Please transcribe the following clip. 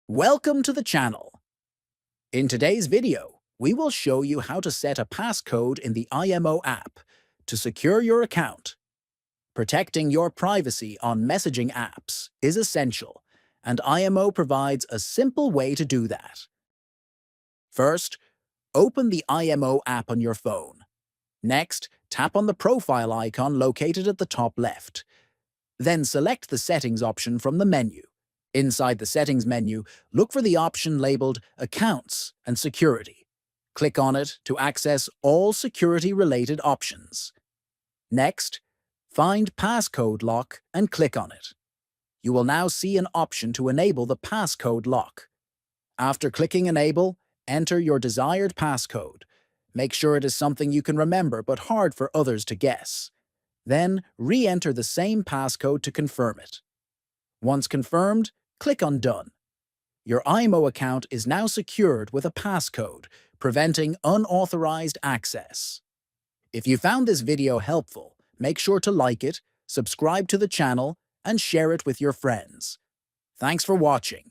Welcome to the channel. In today's video, we will show you how to set a passcode in the IMO app to secure your account. Protecting your privacy on messaging apps is essential, and IMO provides a simple way to do that. First, open the IMO app on your phone. Next, tap on the profile icon located at the top left. Then select the Settings option from the menu. Inside the Settings menu, look for the option labeled Accounts and Security. Click on it to access all security-related options. Next, find Passcode Lock and click on it. You will now see an option to enable the passcode lock. After clicking Enable, enter your desired passcode. Make sure it is something you can remember but hard for others to guess. Then, re-enter the same passcode to confirm it. Once confirmed, click on Done. Your IMO account is now secured with a passcode, preventing unauthorized access. If you found this video helpful, make sure to like it, subscribe to the channel, and share it with your friends. Thanks for watching.